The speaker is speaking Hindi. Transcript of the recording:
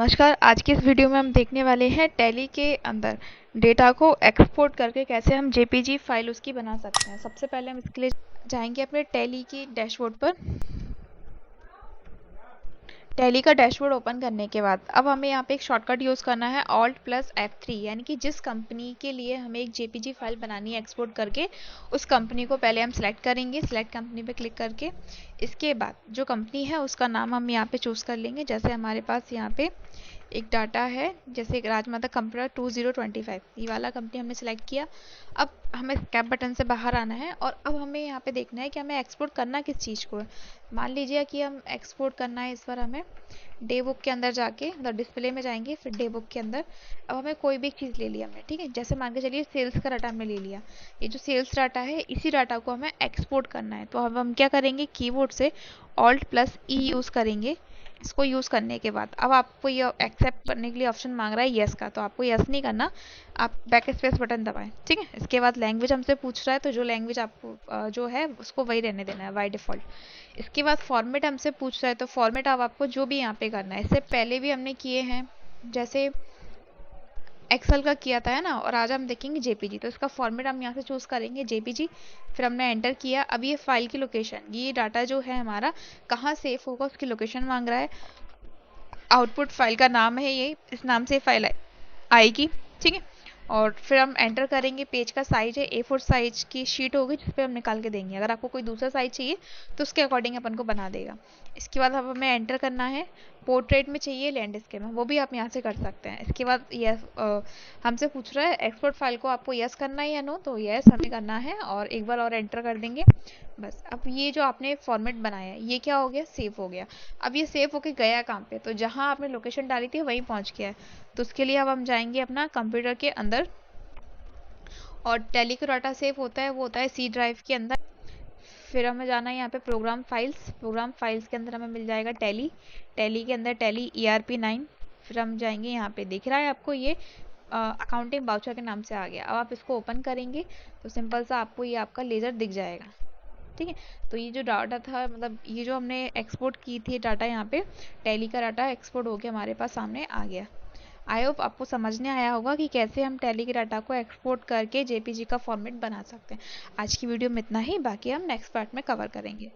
नमस्कार। आज की इस वीडियो में हम देखने वाले हैं टैली के अंदर डेटा को एक्सपोर्ट करके कैसे हम जेपीजी फाइल उसकी बना सकते हैं। सबसे पहले हम इसके लिए जाएंगे अपने टैली की डैशबोर्ड पर। टैली का डैशबोर्ड ओपन करने के बाद अब हमें यहाँ पे एक शॉर्टकट यूज़ करना है Alt+F3, यानी कि जिस कंपनी के लिए हमें एक जेपीजी फाइल बनानी है एक्सपोर्ट करके, उस कंपनी को पहले हम सेलेक्ट करेंगे। सेलेक्ट कंपनी पे क्लिक करके इसके बाद जो कंपनी है उसका नाम हम यहाँ पे चूज़ कर लेंगे। जैसे हमारे पास यहाँ पे एक डाटा है, जैसे राजमाता कंप्यूटर 2025, ये वाला कंपनी हमने सेलेक्ट किया। अब हमें कैप बटन से बाहर आना है और अब हमें यहाँ पे देखना है कि हमें एक्सपोर्ट करना किस चीज़ को है। मान लीजिए कि हम एक्सपोर्ट करना है इस बार हमें डे बुक के अंदर जाके, मतलब डिस्प्ले में जाएंगे, फिर डे बुक के अंदर अब हमें कोई भी चीज़ ले लिया हमने, ठीक है। जैसे मान के चलिए सेल्स का डाटा हमने ले लिया। ये जो सेल्स डाटा है इसी डाटा को हमें एक्सपोर्ट करना है। तो अब हम क्या करेंगे, कीबोर्ड से Alt+E यूज़ करेंगे। इसको यूज़ करने के बाद अब आपको ये एक्सेप्ट करने के लिए ऑप्शन मांग रहा है येस का, तो आपको येस नहीं करना, आप बैक स्पेस बटन दबाएं, ठीक है। इसके बाद लैंग्वेज हमसे पूछ रहा है, तो जो लैंग्वेज आपको जो है उसको वही रहने देना है, बाय डिफ़ॉल्ट। इसके बाद फॉर्मेट हमसे पूछ रहा है, तो फॉर्मेट अब आपको जो भी यहाँ पे करना है, इससे पहले भी हमने किए हैं, जैसे एक्सेल का किया था, है ना। और आज हम देखेंगे जेपीजी, तो इसका फॉर्मेट हम यहाँ से चूज़ करेंगे जेपीजी। फिर हमने एंटर किया। अब ये फाइल की लोकेशन, ये डाटा जो है हमारा कहाँ सेव होगा उसकी लोकेशन मांग रहा है। आउटपुट फाइल का नाम है ये, इस नाम से फाइल आएगी, ठीक है। और फिर हम एंटर करेंगे। पेज का साइज है A4 साइज की शीट होगी जिस पे हम निकाल के देंगे। अगर आपको कोई दूसरा साइज चाहिए तो उसके अकॉर्डिंग अपन को बना देगा। इसके बाद अब हमें एंटर करना है। पोर्ट्रेट में चाहिए, लैंडस्केप में, वो भी आप यहाँ से कर सकते हैं। इसके बाद यस हमसे पूछ रहा है एक्सपोर्ट फाइल को आपको यस करना है या नो, तो यस हमें करना है और एक बार और एंटर कर देंगे। बस अब ये जो आपने फॉर्मेट बनाया है ये क्या हो गया, सेव हो गया। अब ये सेव होके गया कहाँ पे, तो जहाँ आपने लोकेशन डाली थी वहीं पहुँच गया है। तो उसके लिए अब हम जाएंगे अपना कंप्यूटर के अंदर, और टैली का डाटा सेव होता है वो होता है सी ड्राइव के अंदर। फिर हमें जाना है यहाँ पे प्रोग्राम फाइल्स। प्रोग्राम फाइल्स के अंदर हमें मिल जाएगा टैली। टैली के अंदर टैली ERP9। फिर हम जाएंगे यहाँ पे, दिख रहा है आपको ये अकाउंटिंग वाउचर के नाम से आ गया। अब आप इसको ओपन करेंगे तो सिंपल सा आपको ये आपका लेजर दिख जाएगा, ठीक है। तो ये जो डाटा था, मतलब ये जो हमने एक्सपोर्ट की थी डाटा, यहाँ पे टैली का डाटा एक्सपोर्ट होके हमारे पास सामने आ गया। आई होप आपको समझने आया होगा कि कैसे हम टैली के डाटा को एक्सपोर्ट करके जेपीजी का फॉर्मेट बना सकते हैं। आज की वीडियो में इतना ही, बाकी हम नेक्स्ट पार्ट में कवर करेंगे।